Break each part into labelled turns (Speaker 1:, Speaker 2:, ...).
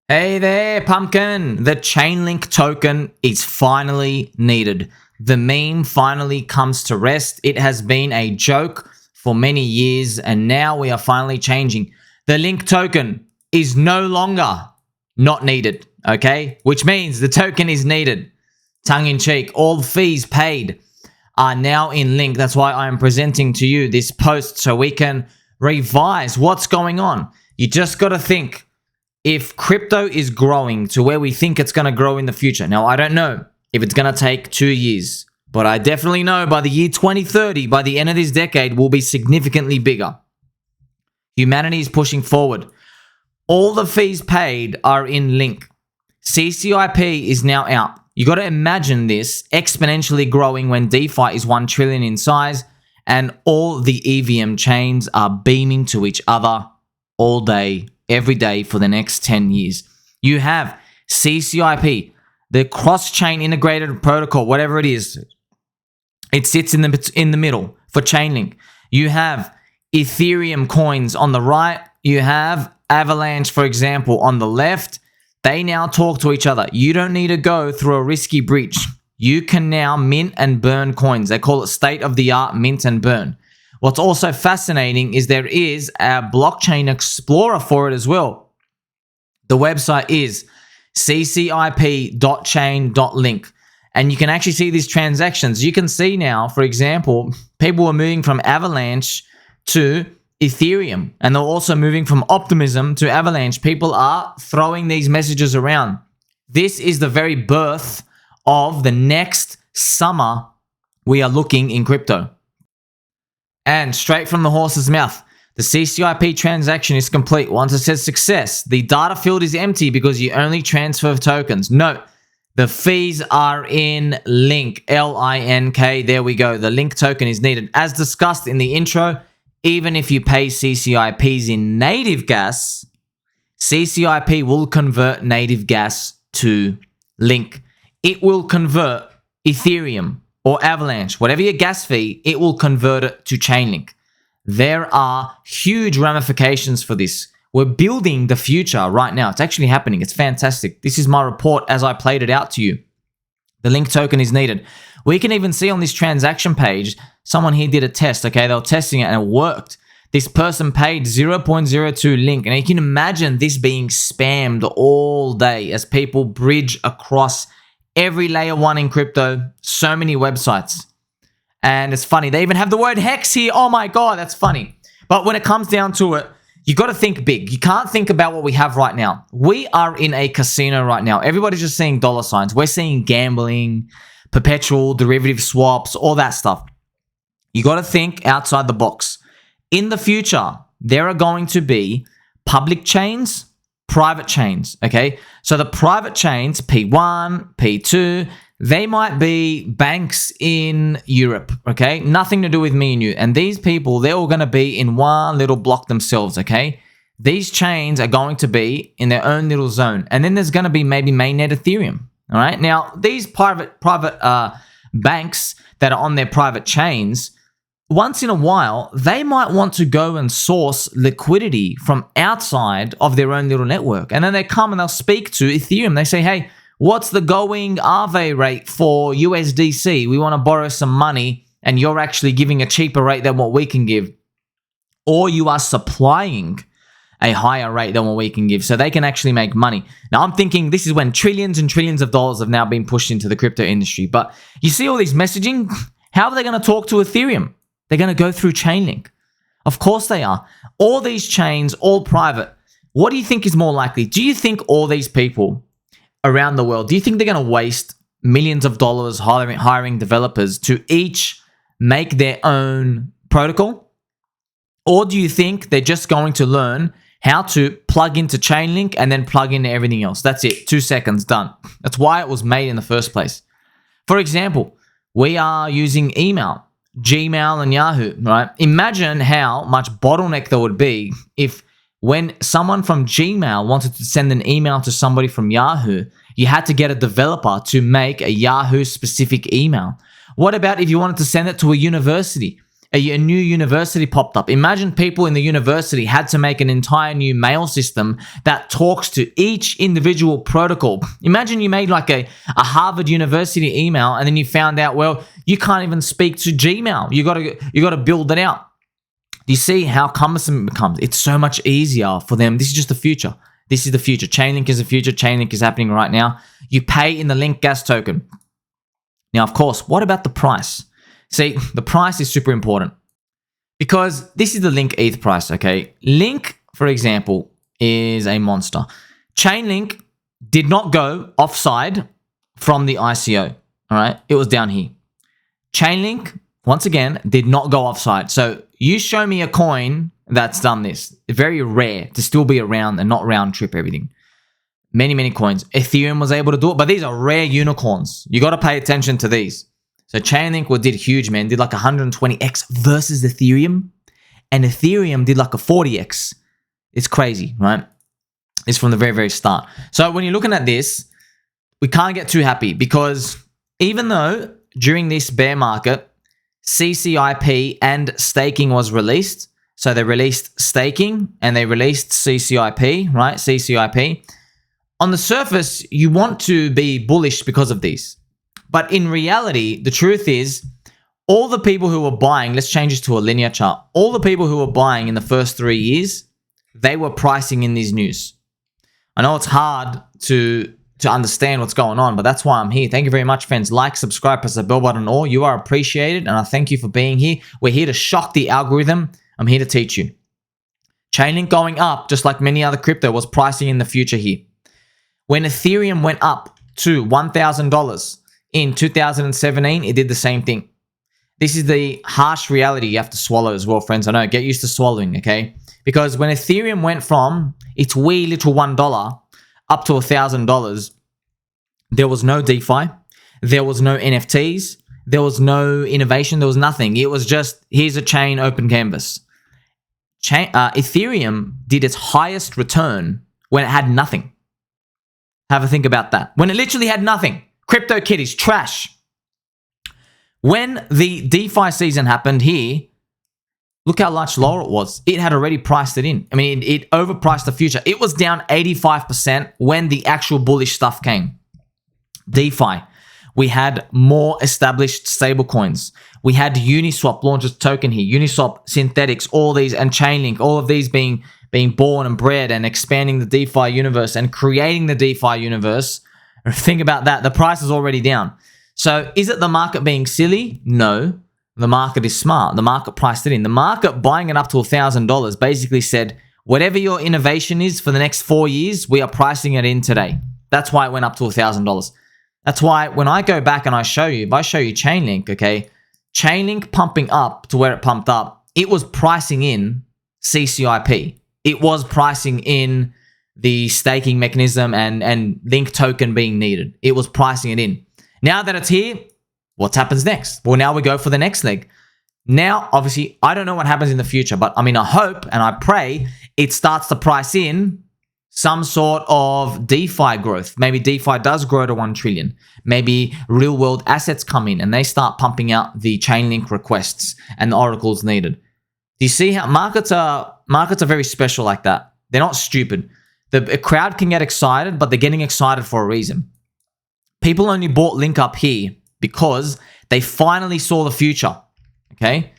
Speaker 1: Hey there, pumpkin! The ChainLink token is finally needed. The meme finally comes to rest. It has been a joke for many years, and now we are finally changing. The Link token is no longer not needed, okay? Which means the token is needed. Tongue in cheek, all fees paid are now in Link. That's why I am presenting to you this post so we can revise what's going on. You just got to think. If crypto is growing to where we think it's going to grow in the future. Now, I don't know if it's going to take 2 years, but I definitely know by the year 2030, by the end of this decade, we'll be significantly bigger. Humanity is pushing forward. All the fees paid are in Link. CCIP is now out. You got to imagine this exponentially growing when DeFi is 1 trillion in size and all the EVM chains are beaming to each other all day, every day for the next 10 years. You have CCIP, the cross-chain integrated protocol, whatever it is. It sits in the middle for ChainLink. You have Ethereum coins on the right. You have Avalanche, for example, on the left. They now talk to each other. You don't need to go through a risky breach. You can now mint and burn coins. They call it state-of-the-art mint and burn. What's also fascinating is there is a blockchain explorer for it as well. The website is ccip.chain.link. And you can actually see these transactions. You can see now, for example, people are moving from Avalanche to Ethereum. And they're also moving from Optimism to Avalanche. People are throwing these messages around. This is the very birth of the next summer we are looking in crypto. And straight from the horse's mouth, the CCIP transaction is complete. Once it says success, the data field is empty because you only transfer tokens. Note, the fees are in Link, L-I-N-K. There we go. The Link token is needed. As discussed in the intro, even if you pay CCIPs in native gas, CCIP will convert native gas to Link. It will convert Ethereum or Avalanche, whatever your gas fee, it will convert it to ChainLink. There are huge ramifications for this. We're building the future right now. It's actually happening. It's fantastic. This is my report as I played it out to you. The Link token is needed. We can even see on this transaction page, someone here did a test, okay? They were testing it and it worked. This person paid 0.02 Link. And you can imagine this being spammed all day as people bridge across every layer one in crypto, so many websites. And it's funny, they even have the word hex here. Oh my God, that's funny. But when it comes down to it, you got to think big. You can't think about what we have right now. We are in a casino right now. Everybody's just seeing dollar signs. We're seeing gambling, perpetual derivative swaps, all that stuff. You got to think outside the box. In the future, there are going to be public chains, private chains, okay? So the private chains, P1, P2, they might be banks in Europe, okay? Nothing to do with me and you. And these people, they're all going to be in one little block themselves, okay? These chains are going to be in their own little zone. And then there's going to be maybe mainnet Ethereum, all right? Now, these private banks that are on their private chains, once in a while, they might want to go and source liquidity from outside of their own little network. And then they come and they'll speak to Ethereum. They say, hey, what's the going Aave rate for USDC? We want to borrow some money and you're actually giving a cheaper rate than what we can give. Or you are supplying a higher rate than what we can give so they can actually make money. Now, I'm thinking this is when trillions and trillions of dollars have now been pushed into the crypto industry. But you see all this messaging? How are they going to talk to Ethereum? They're going to go through ChainLink. Of course they are. All these chains, all private. What do you think is more likely? Do you think all these people around the world, do you think they're going to waste millions of dollars hiring developers to each make their own protocol? Or do you think they're just going to learn how to plug into ChainLink and then plug into everything else? That's it. 2 seconds, done. That's why it was made in the first place. For example, we are using email. Gmail and Yahoo, right? Imagine how much bottleneck there would be if when someone from Gmail wanted to send an email to somebody from Yahoo, you had to get a developer to make a Yahoo specific email. What about if you wanted to send it to a university? a new university popped up. Imagine people in the university had to make an entire new mail system that talks to each individual protocol. Imagine you made like a Harvard University email and then you found out, well, you can't even speak to Gmail. You got to build it out. Do you see how cumbersome it becomes? It's so much easier for them. This is just the future. This is the future. ChainLink is the future. ChainLink is happening right now. You pay in the Link gas token. Now, of course, what about the price? See, the price is super important because this is the Link ETH price, okay? Link, for example, is a monster. ChainLink did not go offside from the ICO, all right? It was down here. ChainLink, once again, did not go offside. So you show me a coin that's done this. Very rare to still be around and not round trip everything. Many, many coins. Ethereum was able to do it, but these are rare unicorns. You got to pay attention to these. So ChainLink did huge, man. Did like 120x versus Ethereum. And Ethereum did like a 40x. It's crazy, right? It's from the very, very start. So when you're looking at this, we can't get too happy because even though during this bear market, CCIP and staking was released. So they released staking and they released CCIP, right? CCIP. On the surface, you want to be bullish because of these. But in reality, the truth is, all the people who were buying, let's change this to a linear chart. All the people who were buying in the first 3 years, they were pricing in these news. I know it's hard to understand what's going on, but that's why I'm here. Thank you very much, friends. Like, subscribe, press the bell button, all. You are appreciated, and I thank you for being here. We're here to shock the algorithm. I'm here to teach you. ChainLink going up, just like many other crypto, was pricing in the future here. When Ethereum went up to $1,000 in 2017, it did the same thing. This is the harsh reality you have to swallow as well, friends. I know, get used to swallowing, okay? Because when Ethereum went from its wee little $1 up to $1,000, there was no DeFi, there was no NFTs, there was no innovation, there was nothing. It was just, here's a chain, open canvas. Ethereum did its highest return when it had nothing. Have a think about that. When it literally had nothing. Crypto kitties, trash. When the DeFi season happened here, look how much lower it was. It had already priced it in. I mean, it overpriced the future. It was down 85% when the actual bullish stuff came. DeFi. We had more established stablecoins. We had Uniswap launch a token here. Uniswap, Synthetics, all these, and Chainlink, all of these being born and bred and expanding the DeFi universe and creating the DeFi universe. Think about that. The price is already down. So is it the market being silly? No. The market is smart. The market priced it in. The market buying it up to $1,000 basically said, whatever your innovation is for the next 4 years, we are pricing it in today. That's why it went up to $1,000. That's why when I go back and I show you, if I show you Chainlink, okay, Chainlink pumping up to where it pumped up, it was pricing in CCIP. It was pricing in the staking mechanism and Link token being needed. It was pricing it in. Now that it's here, what happens next? Well, now we go for the next leg. Now, obviously, I don't know what happens in the future, but I mean, I hope and I pray it starts to price in some sort of DeFi growth. Maybe DeFi does grow to 1 trillion. Maybe real world assets come in and they start pumping out the Chainlink requests and the oracles needed. Do you see how markets are very special like that? They're not stupid. The crowd can get excited, but they're getting excited for a reason. People only bought Link up here because they finally saw the future, okay?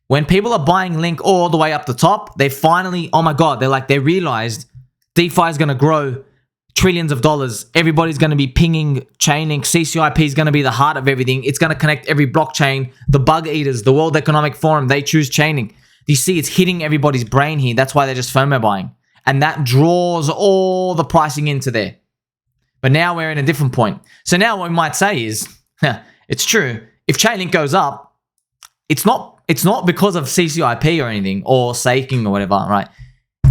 Speaker 1: When people are buying Link all the way up the top, they finally, oh my God, they realized DeFi is going to grow trillions of dollars. Everybody's going to be pinging Chainlink. CCIP is going to be the heart of everything. It's going to connect every blockchain. The bug eaters, the World Economic Forum, they choose Chainlink. You see, it's hitting everybody's brain here. That's why they're just FOMO buying. And that draws all the pricing into there. But now we're in a different point. So now what we might say is, it's true. If Chainlink goes up, it's not because of CCIP or anything or staking or whatever, right?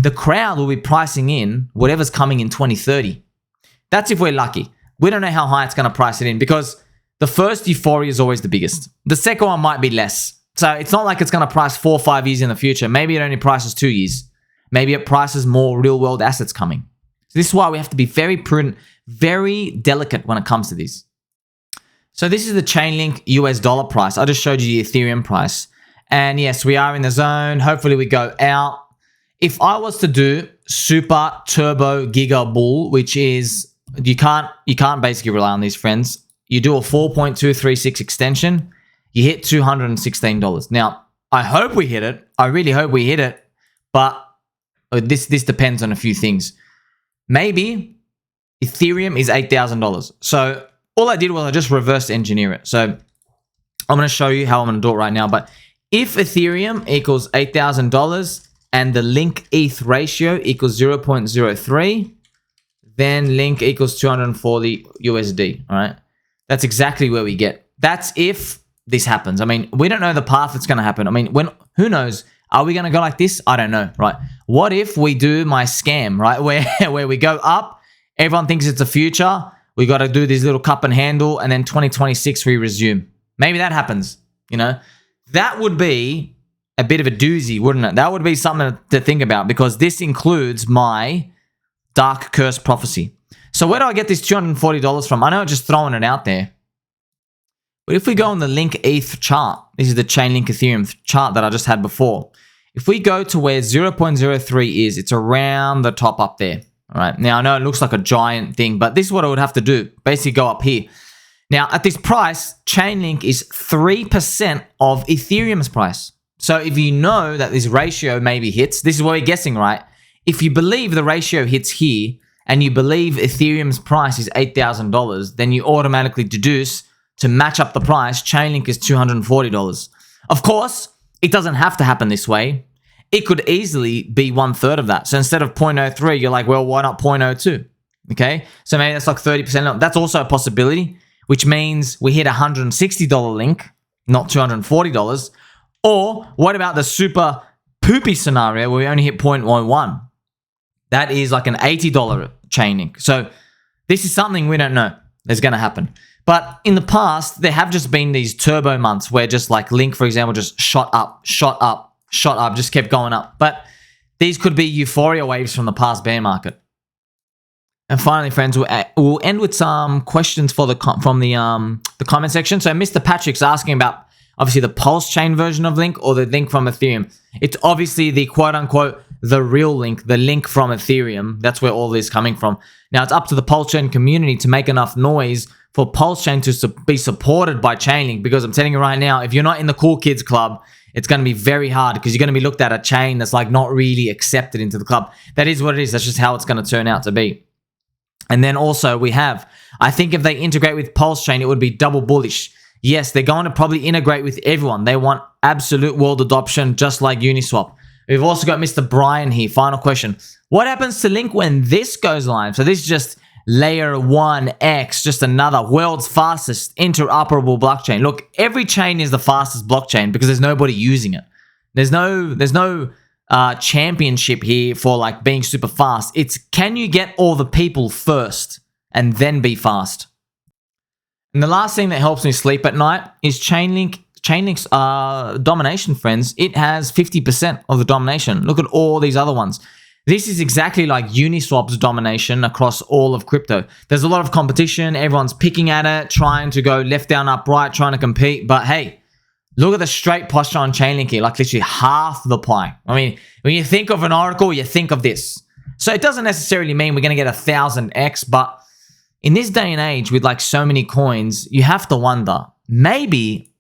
Speaker 1: The crowd will be pricing in whatever's coming in 2030. That's if we're lucky. We don't know how high it's going to price it in because the first euphoria is always the biggest. The second one might be less. So it's not like it's going to price 4 or 5 years in the future. Maybe it only prices 2 years. Maybe it prices more real world assets coming. So this is why we have to be very prudent, very delicate when it comes to this. So this is the Chainlink US dollar price. I just showed you the Ethereum price. And yes, we are in the zone. Hopefully we go out. If I was to do super turbo giga bull, which is, you can't basically rely on these, friends. You do a 4.236 extension, you hit $216. Now, I hope we hit it. I really hope we hit it. But this depends on a few things. Maybe Ethereum is $8,000. So all I did was I just reverse engineer it. So I'm going to show you how I'm going to do it right now. But if Ethereum equals $8,000 and the Link ETH ratio equals 0.03, then Link equals 240 USD. All right. That's exactly where we get. That's if this happens. I mean, we don't know the path that's going to happen. I mean, who knows? Are we going to go like this? I don't know, right? What if we do my scam, right? Where we go up, everyone thinks it's the future. We got to do this little cup and handle, and then 2026 we resume. Maybe that happens, you know? That would be a bit of a doozy, wouldn't it? That would be something to think about, because this includes my dark curse prophecy. So where do I get this $240 from? I know I'm just throwing it out there. But if we go on the Link ETH chart, this is the ChainLink Ethereum chart that I just had before. If we go to where 0.03 is, it's around the top up there. All right. Now, I know it looks like a giant thing, but this is what I would have to do. Basically go up here. Now, at this price, ChainLink is 3% of Ethereum's price. So if you know that this ratio maybe hits, this is what we're guessing, right? If you believe the ratio hits here and you believe Ethereum's price is $8,000, then you automatically deduce to match up the price, ChainLink is $240. Of course, it doesn't have to happen this way. It could easily be 1/3 of that. So instead of 0.03, you're like, well, why not 0.02? Okay, so maybe that's like 30%. That's also a possibility, which means we hit $160 Link, not $240. Or what about the super poopy scenario where we only hit 0.11? That is like an $80 ChainLink. So this is something we don't know is going to happen. But in the past, there have just been these turbo months where just like Link, for example, just shot up, just kept going up. But these could be euphoria waves from the past bear market. And finally, friends, we'll end with some questions from the comment section. So Mr. Patrick's asking about obviously the Pulse chain version of Link or the Link from Ethereum. It's obviously the quote unquote the real Link, the Link from Ethereum. That's where all this is coming from. Now it's up to the Pulse chain community to make enough noise for Pulse chain to be supported by ChainLink, because I'm telling you right now, if you're not in the cool kids club, it's going to be very hard because you're going to be looked at a chain that's like not really accepted into the club. That is what it is. That's just how it's going to turn out to be. And then also we have, I think if they integrate with Pulse chain, it would be double bullish. Yes, they're going to probably integrate with everyone. They want absolute world adoption, just like Uniswap. We've also got Mr. Brian here. Final question. What happens to Link when this goes live? So this is just layer 1x, just another world's fastest interoperable blockchain. Look, every chain is the fastest blockchain because there's nobody using it. There's no championship here for like being super fast. It's can you get all the people first and then be fast? And the last thing that helps me sleep at night is ChainLink's domination, friends. It has 50% of the domination. Look at all these other ones. This is exactly like Uniswap's domination across all of crypto. There's a lot of competition. Everyone's picking at it, trying to go left, down, up, right, trying to compete. But hey, look at the straight posture on ChainLink here, like literally half the pie. I mean, when you think of an oracle, you think of this. So it doesn't necessarily mean we're going to get 1,000x, but in this day and age with like so many coins, you have to wonder, maybe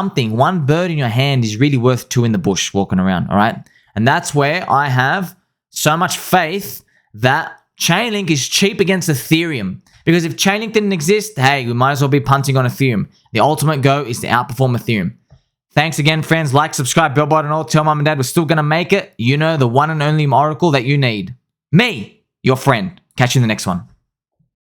Speaker 1: one bird in your hand is really worth two in the bush walking around, all right? And that's where I have so much faith that ChainLink is cheap against Ethereum. Because if ChainLink didn't exist, hey, we might as well be punting on Ethereum. The ultimate goal is to outperform Ethereum. Thanks again, friends. Like, subscribe, bell button, and all. Tell mom and dad we're still going to make it. You know, the one and only oracle that you need. Me, your friend. Catch you in the next one.